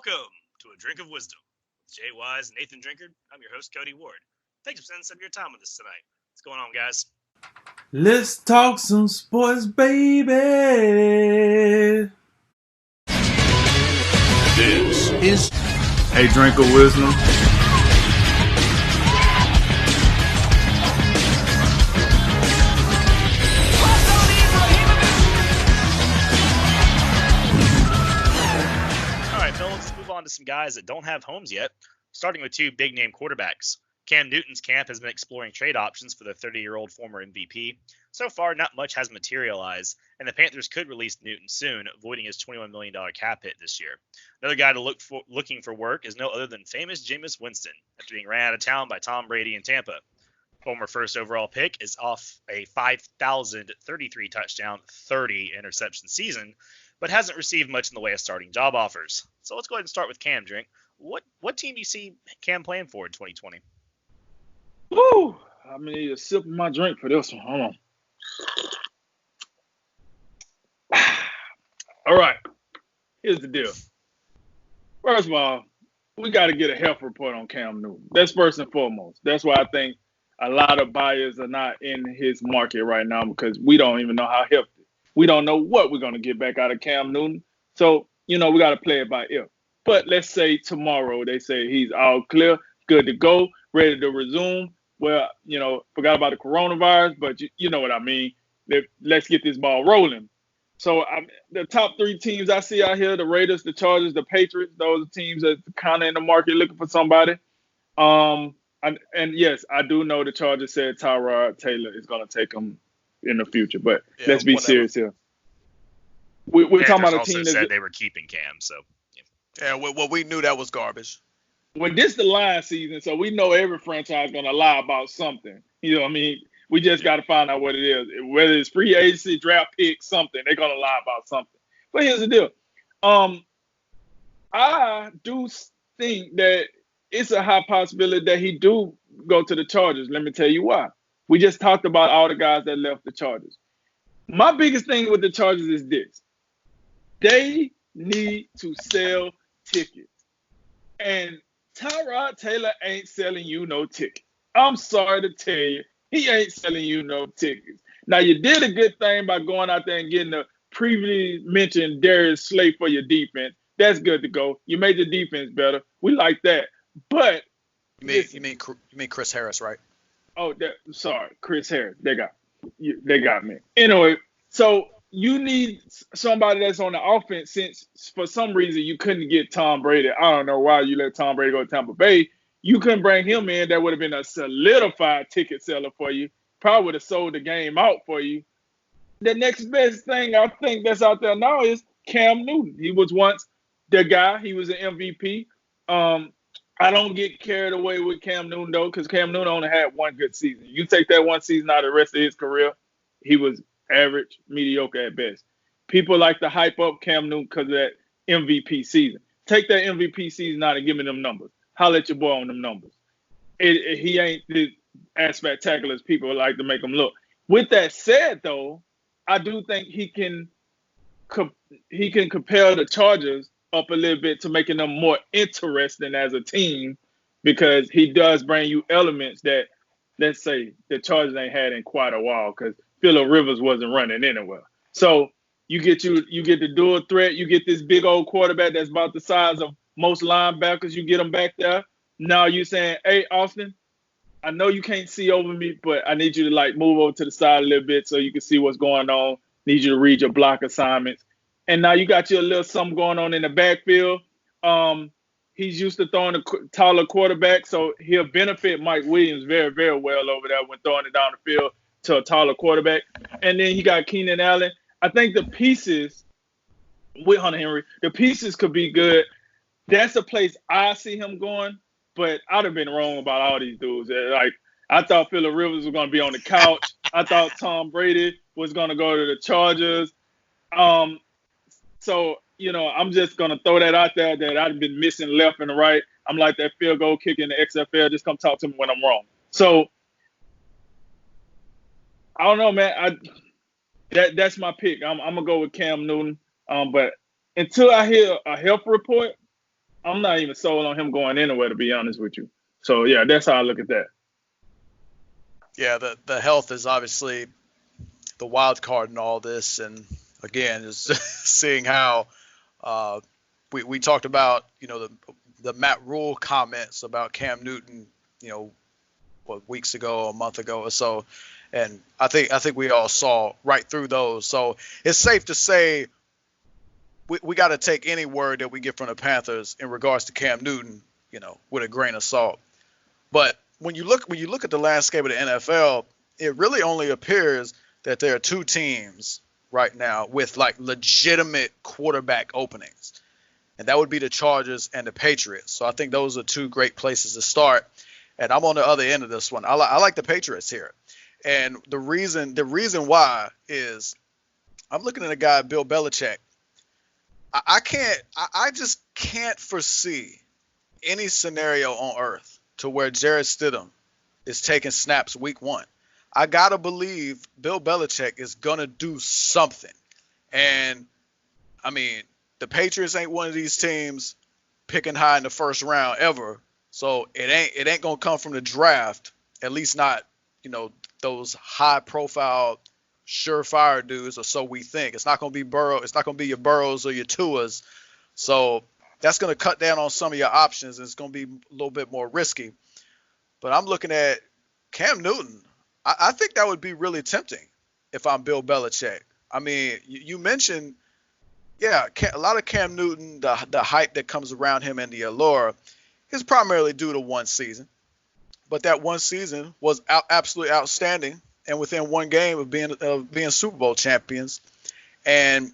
Welcome to A Drink of Wisdom with Jay Wise and Nathan Drinkard. I'm your host, Cody Ward. Thanks for spending some of your time with us tonight. What's going on, guys? Let's talk some sports, baby. This is A Drink of Wisdom. Let's move on to some guys that don't have homes yet, starting with two big-name quarterbacks. Cam Newton's camp has been exploring trade options for the 30-year-old former MVP. So far, not much has materialized, and the Panthers could release Newton soon, avoiding his $21 million cap hit this year. Another guy looking for work is no other than famous Jameis Winston, after being ran out of town by Tom Brady in Tampa. Former first overall pick is off a 5,033 touchdown, 30 interception season, but hasn't received much in the way of starting job offers. So let's go ahead and start with Cam, Drink. What team do you see Cam playing for in 2020? Woo! I'm going to need a sip of my drink for this one. Hold on. All right. Here's the deal. First of all, we got to get a health report on Cam Newton. That's first and foremost. That's why I think a lot of buyers are not in his market right now because we don't even know how healthy. We don't know what we're going to get back out of Cam Newton. So, we got to play it by ear. But let's say tomorrow they say he's all clear, good to go, ready to resume. Well, forgot about the coronavirus, but you know what I mean. Let's get this ball rolling. So the top three teams I see out here, the Raiders, the Chargers, the Patriots, those are teams that kind of in the market looking for somebody. And yes, I do know the Chargers said Tyrod Taylor is going to take them in the future, but let's be serious here. We're talking about a team that said they were keeping Cam, so well, we knew that was garbage. Well, this is the line season, so we know every franchise is going to lie about something. You know what I mean? We just got to find out what it is. Whether it's free agency, draft pick, something, they're going to lie about something. But here's the deal. I do think that it's a high possibility that he do go to the Chargers. Let me tell you why. We just talked about all the guys that left the Chargers. My biggest thing with the Chargers is this. They need to sell tickets. And Tyrod Taylor ain't selling you no tickets. I'm sorry to tell you, he ain't selling you no tickets. Now, you did a good thing by going out there and getting the previously mentioned Darius Slay for your defense. That's good to go. You made the defense better. We like that. But you mean Chris Harris, right? Oh, sorry, Chris Harris. They got me. Anyway, so you need somebody that's on the offense since for some reason you couldn't get Tom Brady. I don't know why you let Tom Brady go to Tampa Bay. You couldn't bring him in. That would have been a solidified ticket seller for you. Probably would have sold the game out for you. The next best thing I think that's out there now is Cam Newton. He was once the guy. He was an MVP. I don't get carried away with Cam Newton, though, because Cam Newton only had one good season. You take that one season out of the rest of his career, he was average, mediocre at best. People like to hype up Cam Newton because of that MVP season. Take that MVP season out and give me them numbers. Holler at your boy on them numbers. He ain't as spectacular as people like to make him look. With that said, though, I do think he can compel the Chargers up a little bit to making them more interesting as a team because he does bring you elements that, let's say, the Chargers ain't had in quite a while because Phillip Rivers wasn't running anywhere. So you get the dual threat. You get this big old quarterback that's about the size of most linebackers. You get them back there. Now you saying, hey, Austin, I know you can't see over me, but I need you to move over to the side a little bit so you can see what's going on. Need you to read your block assignments. And now you got your little something going on in the backfield. He's used to throwing a taller quarterback, so he'll benefit Mike Williams very, very well over there when throwing it down the field to a taller quarterback. And then you got Keenan Allen. I think the pieces with Hunter Henry, the pieces could be good. That's a place I see him going, but I'd have been wrong about all these dudes. I thought Phillip Rivers was going to be on the couch. I thought Tom Brady was going to go to the Chargers. So, I'm just going to throw that out there that I've been missing left and right. I'm like that field goal kick in the XFL. Just come talk to me when I'm wrong. So, I don't know, man. That's my pick. I'm going to go with Cam Newton. But until I hear a health report, I'm not even sold on him going anywhere, to be honest with you. So yeah, that's how I look at that. Yeah, the health is obviously the wild card in all this, and again, just seeing how we talked about, the Matt Rule comments about Cam Newton, weeks ago, a month ago or so, and I think we all saw right through those. So it's safe to say we got to take any word that we get from the Panthers in regards to Cam Newton, with a grain of salt. But when you look at the landscape of the NFL, it really only appears that there are two teams right now with like legitimate quarterback openings, and that would be the Chargers and the Patriots. So I think those are two great places to start. And I'm on the other end of this one. I like the Patriots here, and the reason why is I'm looking at a guy, Bill Belichick. I just can't foresee any scenario on earth to where Jarrett Stidham is taking snaps week one. I gotta believe Bill Belichick is gonna do something. And I mean, the Patriots ain't one of these teams picking high in the first round ever. So it ain't gonna come from the draft, at least not, those high profile, surefire dudes, or so we think. It's not gonna be It's not gonna be your Burrows or your Tuas. So that's gonna cut down on some of your options, and it's gonna be a little bit more risky. But I'm looking at Cam Newton. I think that would be really tempting if I'm Bill Belichick. I mean, you mentioned, a lot of Cam Newton, the hype that comes around him and the allure is primarily due to one season. But that one season was absolutely outstanding, and within one game of being Super Bowl champions. And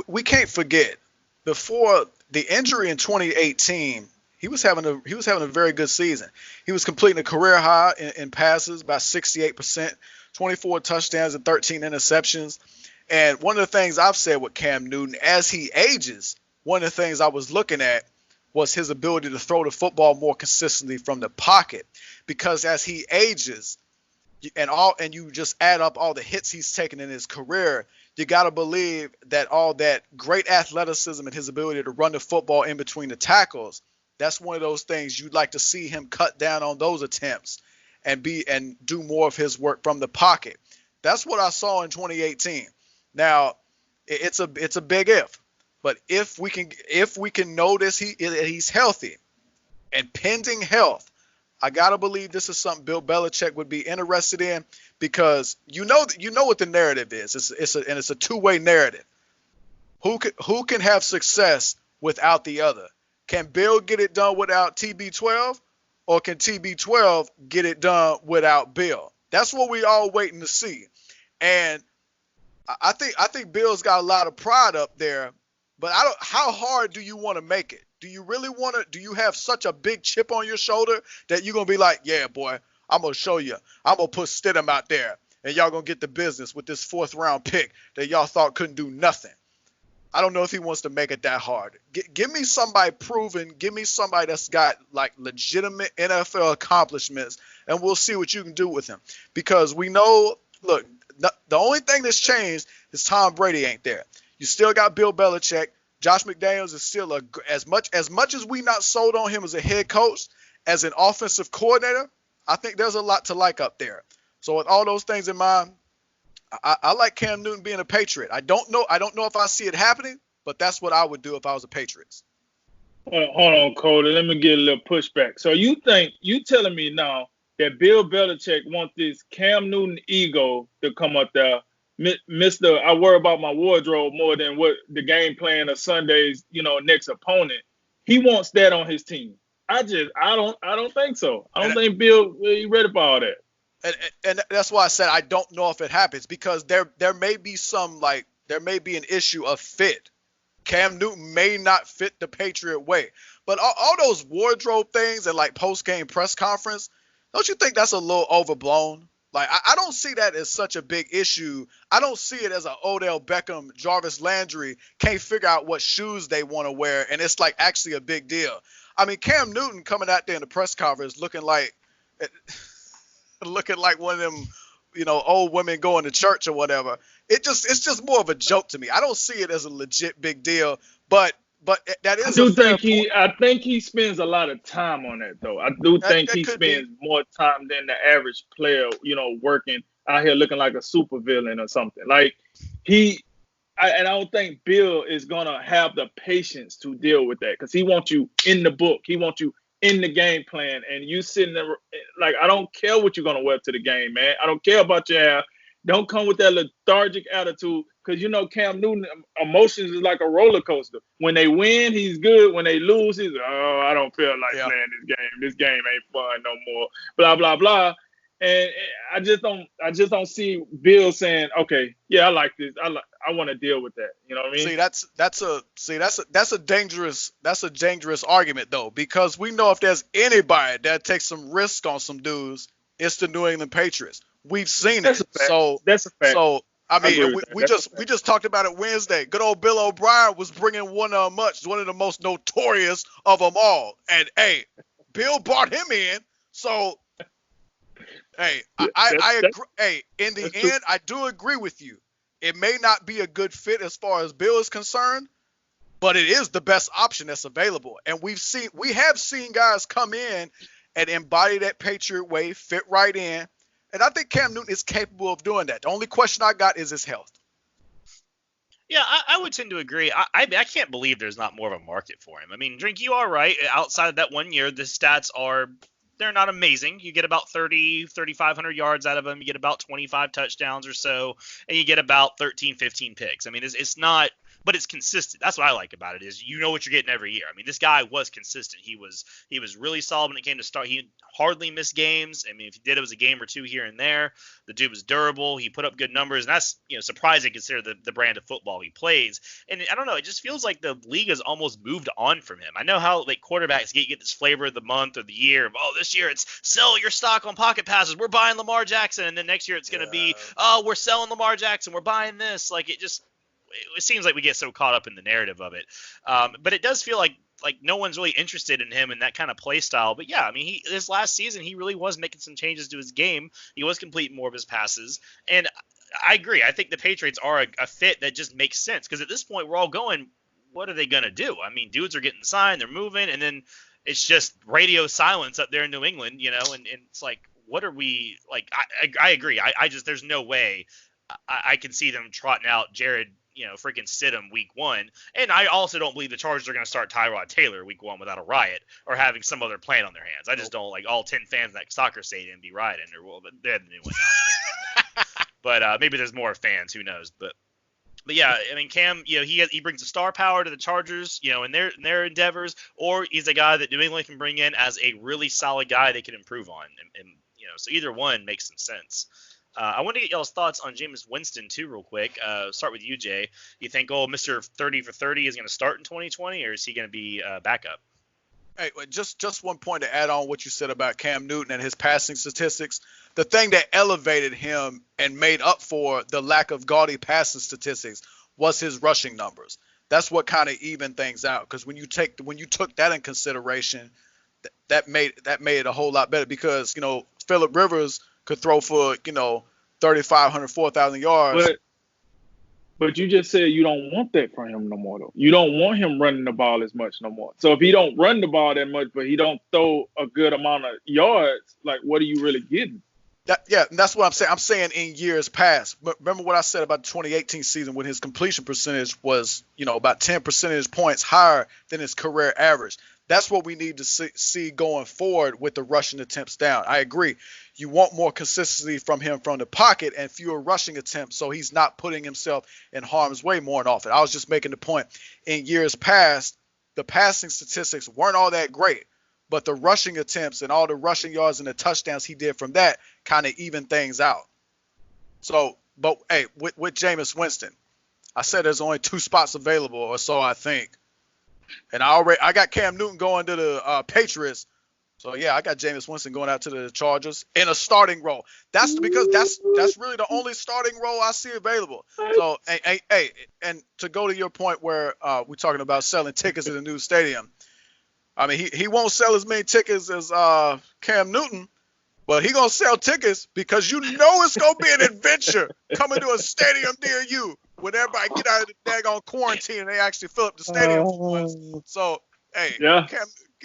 we can't forget, before the injury in 2018, he was having a very good season. He was completing a career high in passes by 68%, 24 touchdowns and 13 interceptions. And one of the things I've said with Cam Newton, as he ages, one of the things I was looking at was his ability to throw the football more consistently from the pocket. Because as he ages, and you just add up all the hits he's taken in his career, you got to believe that all that great athleticism and his ability to run the football in between the tackles, that's one of those things you'd like to see him cut down on those attempts and do more of his work from the pocket. That's what I saw in 2018. Now, it's a big if, but if we can notice he's healthy and pending health, I gotta believe this is something Bill Belichick would be interested in, because you know what the narrative is. It's a two-way narrative. Who can have success without the other? Can Bill get it done without TB12, or can TB12 get it done without Bill? That's what we all waiting to see. And I think Bill's got a lot of pride up there, but how hard do you want to make it? Do you really want to? Do you have such a big chip on your shoulder that you're gonna be like, yeah, boy, I'm gonna show you. I'm gonna put Stidham out there, and y'all gonna get the business with this 4th round pick that y'all thought couldn't do nothing. I don't know if he wants to make it that hard. Give me somebody proven. Give me somebody that's got like legitimate NFL accomplishments, and we'll see what you can do with him. Because we know, look, the only thing that's changed is Tom Brady ain't there. You still got Bill Belichick. Josh McDaniels is still as much as we not sold on him as a head coach, as an offensive coordinator. I think there's a lot to like up there. So with all those things in mind, I like Cam Newton being a Patriot. I don't know if I see it happening, but that's what I would do if I was a Patriots. Hold on, Cody. Let me get a little pushback. So you telling me now that Bill Belichick wants this Cam Newton ego to come up there, Mr. I worry about my wardrobe more than what the game plan of Sunday's, next opponent. He wants that on his team. I don't think so. I don't think Bill really ready for all that. And that's why I said I don't know if it happens, because there may be an issue of fit. Cam Newton may not fit the Patriot way. But all those wardrobe things and like post-game press conference, don't you think that's a little overblown? Like, I don't see that as such a big issue. I don't see it as a Odell Beckham, Jarvis Landry can't figure out what shoes they want to wear, and it's like actually a big deal. I mean, Cam Newton coming out there in the press conference looking like one of them, old women going to church or whatever. It's just more of a joke to me. I don't see it as a legit big deal. But that I is a do fair think point. I think he spends a lot of time on that though. I do think That he could be. spends more time than the average player, working out here looking like a supervillain or something. Like he and I don't think Bill is gonna have the patience to deal with that because he wants you in the book. He wants you in the game plan, and you sitting there like, I don't care what you're gonna wear to the game, man. I don't care about your hair. Don't come with that lethargic attitude because Cam Newton emotions is like a roller coaster. When they win, he's good. When they lose, he's I don't feel like Yeah. playing this game. This game ain't fun no more. Blah blah blah. And I just don't see Bill saying, okay, yeah, I like this. I want to deal with that. You know what I mean? That's a dangerous argument though, because we know if there's anybody that takes some risk on some dudes, it's the New England Patriots. We've seen That's it. a fact. So That's a fact. so I mean, agree with that. we That's just we just talked about it Wednesday. Good old Bill O'Brien was bringing one of the most notorious of them all, and hey, Bill brought him in. So hey, I agree. Hey, in the That's true. end, I do agree with you. It may not be a good fit as far as Bill is concerned, but it is the best option that's available. And we have seen guys come in and embody that Patriot way, fit right in. And I think Cam Newton is capable of doing that. The only question I got is his health. Yeah, I would tend to agree. I can't believe there's not more of a market for him. I mean, Drink, you are right. Outside of that 1 year, the stats they're not amazing. You get about 3,500 yards out of him. You get about 25 touchdowns or so, and you get about 13, 15 picks. I mean, it's not, but it's consistent. That's what I like about it is what you're getting every year. I mean, this guy was consistent. He was really solid when it came to start. He hardly missed games. I mean, if he did, it was a game or two here and there. The dude was durable. He put up good numbers, and that's surprising considering the brand of football he plays. And I don't know, it just feels like the league has almost moved on from him. I know how like quarterbacks get this flavor of the month or the year. This year it's sell your stock on pocket passes. We're buying Lamar Jackson, and then next year it's going to be we're selling Lamar Jackson. We're buying this. Like it seems like we get so caught up in the narrative of it. But it does feel like no one's really interested in him and that kind of play style. But yeah, I mean, this last season, he really was making some changes to his game. He was completing more of his passes. And I agree. I think the Patriots are a fit that just makes sense because at this point we're all going, what are they going to do? I mean, dudes are getting signed, they're moving, and then it's just radio silence up there in New England, and it's like, what are we like? I agree. I just, there's no way I can see them trotting out Jared, freaking Stidham week 1. And I also don't believe the Chargers are going to start Tyrod Taylor week 1 without a riot or having some other plan on their hands. I just don't like all 10 fans in that soccer stadium be rioting, or but they're the new one now. But maybe there's more fans, who knows? But yeah, I mean, Cam, he brings a star power to the Chargers, in their endeavors, or he's a guy that New England can bring in as a really solid guy they can improve on, and so either one makes some sense. I want to get y'all's thoughts on Jameis Winston too, real quick. Start with you, Jay. You think, Mr. 30 for 30 is going to start in 2020, or is he going to be backup? Hey, just one point to add on what you said about Cam Newton and his passing statistics. The thing that elevated him and made up for the lack of gaudy passing statistics was his rushing numbers. That's what kind of evened things out. Because when you took that in consideration, that made it a whole lot better. Because Phillip Rivers could throw for 3,500, 4,000 yards. But you just said you don't want that from him no more, though. You don't want him running the ball as much no more. So if he don't run the ball that much, but he don't throw a good amount of yards, like what are you really getting? And that's what I'm saying. I'm saying in years past. Remember what I said about the 2018 season when his completion percentage was, about 10 percentage points higher than his career average. That's what we need to see going forward with the rushing attempts down. I agree. You want more consistency from him from the pocket and fewer rushing attempts so he's not putting himself in harm's way more and often. I was just making the point. In years past, the passing statistics weren't all that great, but the rushing attempts and all the rushing yards and the touchdowns he did from that kind of evened things out. So, but hey, with Jameis Winston, I said there's only 2 spots available or so, I think. And I got Cam Newton going to the Patriots. So yeah, I got Jameis Winston going out to the Chargers in a starting role. That's because that's really the only starting role I see available. So hey, and to go to your point where we're talking about selling tickets in the new stadium. I mean, he won't sell as many tickets as Cam Newton, but he gonna sell tickets because it's gonna be an adventure coming to a stadium near you when everybody get out of the daggone quarantine and they actually fill up the stadium for us. So, hey, Yeah.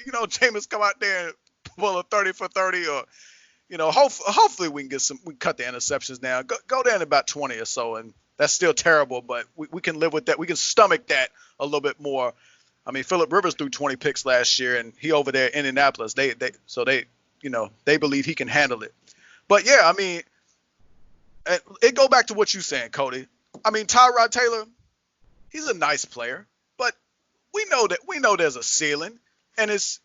Jameis come out there and pull a 30 for 30 or, hopefully we can cut the interceptions down. Go down to about 20 or so, and that's still terrible, but we can live with that. We can stomach that a little bit more. I mean, Phillip Rivers threw 20 picks last year, and he over there in Indianapolis. They believe he can handle it. But yeah, I mean, it go back to what you saying, Cody. I mean, Tyrod Taylor, he's a nice player, but we know there's a ceiling, and it's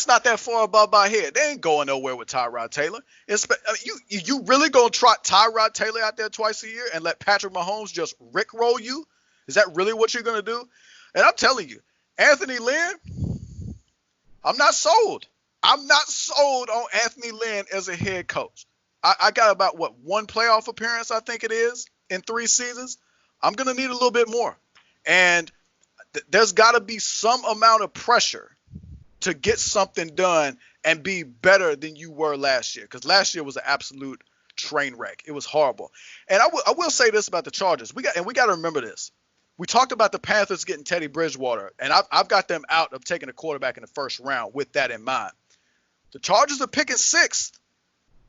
not that far above our head. They ain't going nowhere with Tyrod Taylor. You really gonna trot Tyrod Taylor out there twice a year and let Patrick Mahomes just rickroll you? Is that really what you're gonna do? And I'm telling you, Anthony Lynn, I'm not sold. I'm not sold on Anthony Lynn as a head coach. I got about, one playoff appearance, I think it is, in 3 seasons. I'm going to need a little bit more. And there's got to be some amount of pressure to get something done and be better than you were last year. Because last year was an absolute train wreck. It was horrible. And I will say this about the Chargers. We got to remember this. We talked about the Panthers getting Teddy Bridgewater, and I've got them out of taking a quarterback in the first round with that in mind. The Chargers are picking 6th.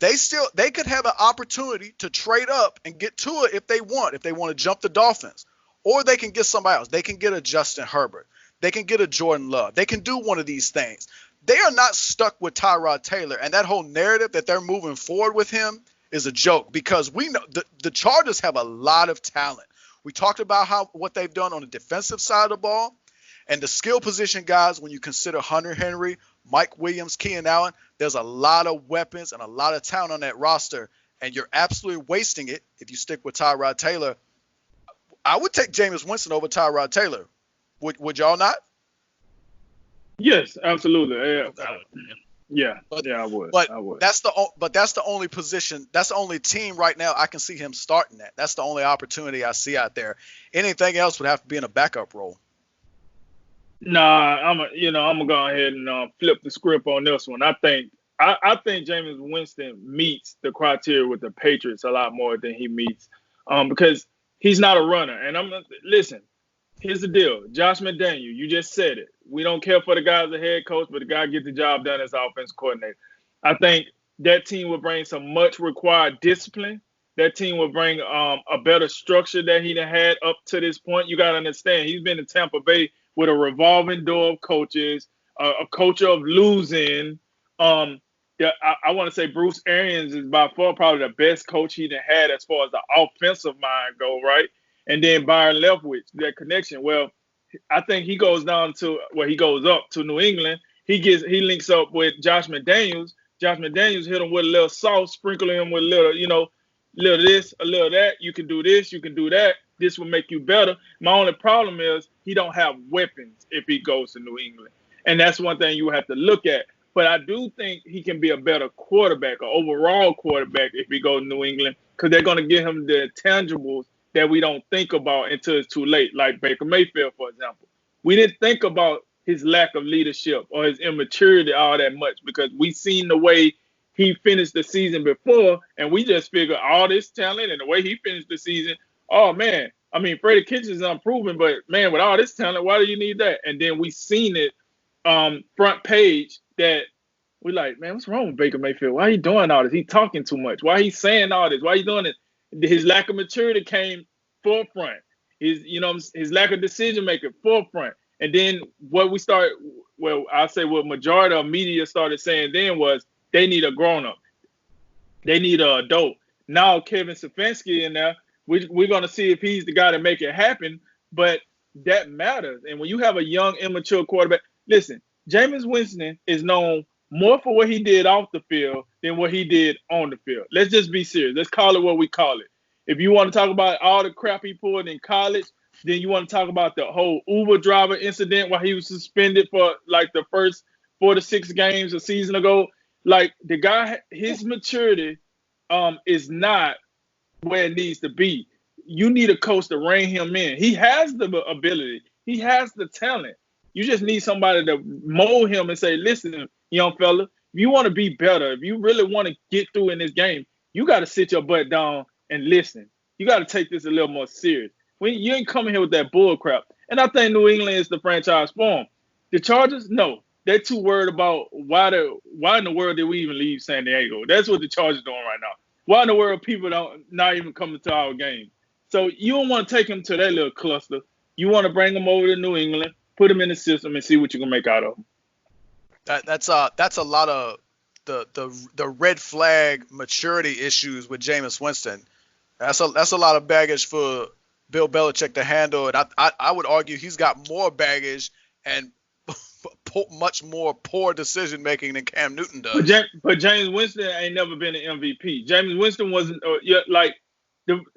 They could have an opportunity to trade up and get Tua if they want to jump the Dolphins, or they can get somebody else. They can get a Justin Herbert. They can get a Jordan Love. They can do one of these things. They are not stuck with Tyrod Taylor, and that whole narrative that they're moving forward with him is a joke, because we know the Chargers have a lot of talent. We talked about what they've done on the defensive side of the ball, and the skill position guys. When you consider Hunter Henry, Mike Williams, Keenan Allen, there's a lot of weapons and a lot of talent on that roster, and you're absolutely wasting it if you stick with Tyrod Taylor. I would take Jameis Winston over Tyrod Taylor. Would y'all not? Yes, absolutely. Yeah, I would. But I would. that's the only position. That's the only team right now I can see him starting at. That's the only opportunity I see out there. Anything else would have to be in a backup role. Nah, I'm gonna go ahead and flip the script on this one. I think Jameis Winston meets the criteria with the Patriots a lot more than he meets, because he's not a runner. And listen. Here's the deal, Josh McDaniel. You just said it. We don't care for the guy as a head coach, but the guy get the job done as offensive coordinator. I think that team will bring some much required discipline. That team will bring a better structure that he done had up to this point. You got to understand, he's been in Tampa Bay with a revolving door of coaches, a culture of losing. I want to say Bruce Arians is by far probably the best coach he done had as far as the offensive mind go, right? And then Byron Leftwich, that connection. Well, I think he goes up to New England. He links up with Josh McDaniels. Josh McDaniels hit him with a little sauce, sprinkle him with a little this, a little that. You can do this, you can do that. This will make you better. My only problem is he don't have weapons if he goes to New England. And that's one thing you have to look at. But I do think he can be a better quarterback, or overall quarterback, if he goes to New England, because they're going to give him the tangibles that we don't think about until it's too late, like Baker Mayfield, for example. We didn't think about his lack of leadership or his immaturity all that much, because we seen the way he finished the season before, and we just figured all this talent and the way he finished the season, oh, man, I mean, Freddie Kitchens is unproven, but, man, with all this talent, why do you need that? And then we seen it front page that we like, man, what's wrong with Baker Mayfield? Why he doing all this? He talking too much. Why he saying all this? Why he doing it? His lack of maturity came forefront. His lack of decision making forefront. And then what majority of media started saying then was they need a grown up. They need an adult. Now Kevin Stefanski in there, we're gonna see if he's the guy to make it happen. But that matters. And when you have a young, immature quarterback, listen, Jameis Winston is known more for what he did off the field than what he did on the field. Let's just be serious. Let's call it what we call it. If you want to talk about all the crap he pulled in college, then you want to talk about the whole Uber driver incident while he was suspended for like the first 4 to 6 games a season ago. Like, the guy, his maturity is not where it needs to be. You need a coach to rein him in. He has the ability. He has the talent. You just need somebody to mold him and say, listen, young fella, if you want to be better, if you really want to get through in this game, you got to sit your butt down and listen. You got to take this a little more serious. You ain't coming here with that bull crap. And I think New England is the franchise for 'em. The Chargers, no. They're too worried about why in the world did we even leave San Diego? That's what the Chargers doing right now. Why in the world people not even coming to our game? So you don't want to take them to that little cluster. You want to bring them over to New England, put them in the system, and see what you can make out of them. That's a lot of the red flag maturity issues with Jameis Winston. That's a lot of baggage for Bill Belichick to handle, and I would argue he's got more baggage and much more poor decision making than Cam Newton does. But Jameis Winston ain't never been an MVP. Jameis Winston wasn't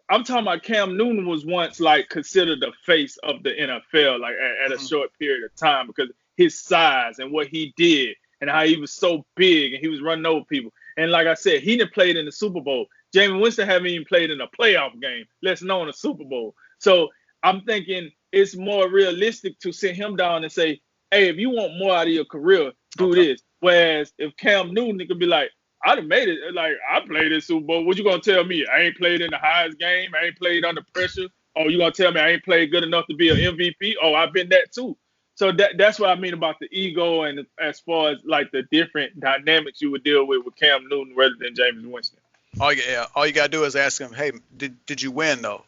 I'm talking about Cam Newton was once like considered the face of the NFL, like at a short period of time because his size and what he did and how he was so big and he was running over people. And like I said, he didn't play in the Super Bowl. Jameis Winston haven't even played in a playoff game, less known a Super Bowl. So I'm thinking it's more realistic to sit him down and say, hey, if you want more out of your career, do this. Whereas if Cam Newton, it could be like, I done made it. Like, I played in Super Bowl. What you going to tell me? I ain't played in the highest game. I ain't played under pressure. Oh, you going to tell me I ain't played good enough to be an MVP? Oh, I've been that too. So that's what I mean about the ego and as far as like the different dynamics you would deal with Cam Newton rather than Jameis Winston. All you got to do is ask him, hey, did you win though?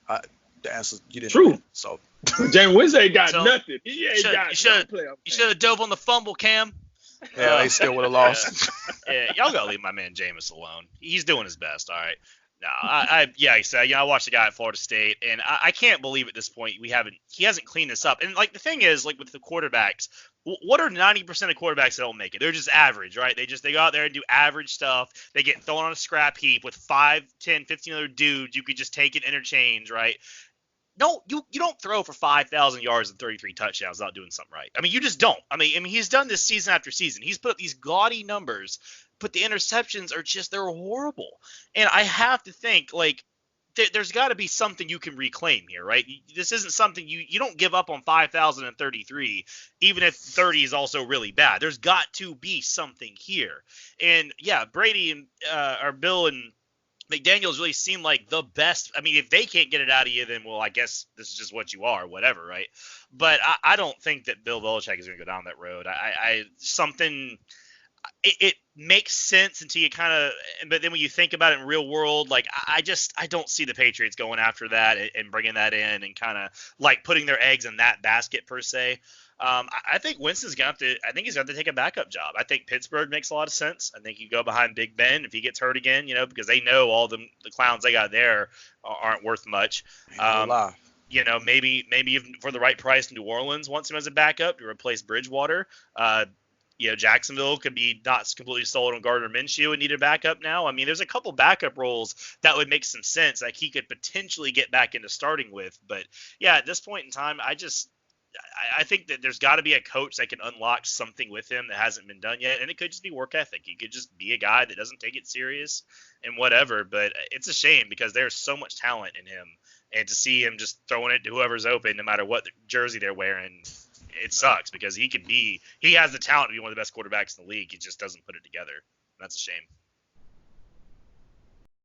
The answer, you didn't. True. Win, so Jameis Winston ain't got nothing. He ain't got no playoff. You should have dove on the fumble, Cam. Yeah, he still would have lost. Yeah, y'all gotta leave my man Jameis alone. He's doing his best. All right. No, I said, I watched the guy at Florida State, and I can't believe at this point he hasn't cleaned this up. And like the thing is, like with the quarterbacks, what are 90% of quarterbacks that don't make it? They're just average, right? They go out there and do average stuff. They get thrown on a scrap heap with 5, 10, 15 other dudes you could just take and interchange, right? No, you don't throw for 5,000 yards and 33 touchdowns without doing something right. I mean, you just don't. I mean, he's done this season after season. He's put up these gaudy numbers, but the interceptions they're horrible. And I have to think, like, there's got to be something you can reclaim here, right? This isn't something you don't give up on 5,033, even if 30 is also really bad. There's got to be something here. And yeah, Brady and or Bill and McDaniels really seem like the best. I mean, if they can't get it out of you, then, well, I guess this is just what you are, whatever, right? But I don't think that Bill Belichick is going to go down that road. It makes sense until you kind of – but then when you think about it in real world, like I don't see the Patriots going after that and bringing that in and kind of like putting their eggs in that basket per se. I think Winston's going to have to – I think he's going to have to take a backup job. I think Pittsburgh makes a lot of sense. I think you go behind Big Ben if he gets hurt again, because they know all the clowns they got there aren't worth much. Maybe even for the right price, New Orleans wants him as a backup to replace Bridgewater. Jacksonville could be not completely sold on Gardner Minshew and need a backup now. I mean, there's a couple backup roles that would make some sense, like he could potentially get back into starting with. But yeah, at this point in time, I think that there's got to be a coach that can unlock something with him that hasn't been done yet. And it could just be work ethic. He could just be a guy that doesn't take it serious and whatever. But it's a shame because there's so much talent in him. And to see him just throwing it to whoever's open, no matter what jersey they're wearing, it sucks because he has the talent to be one of the best quarterbacks in the league. He just doesn't put it together. That's a shame.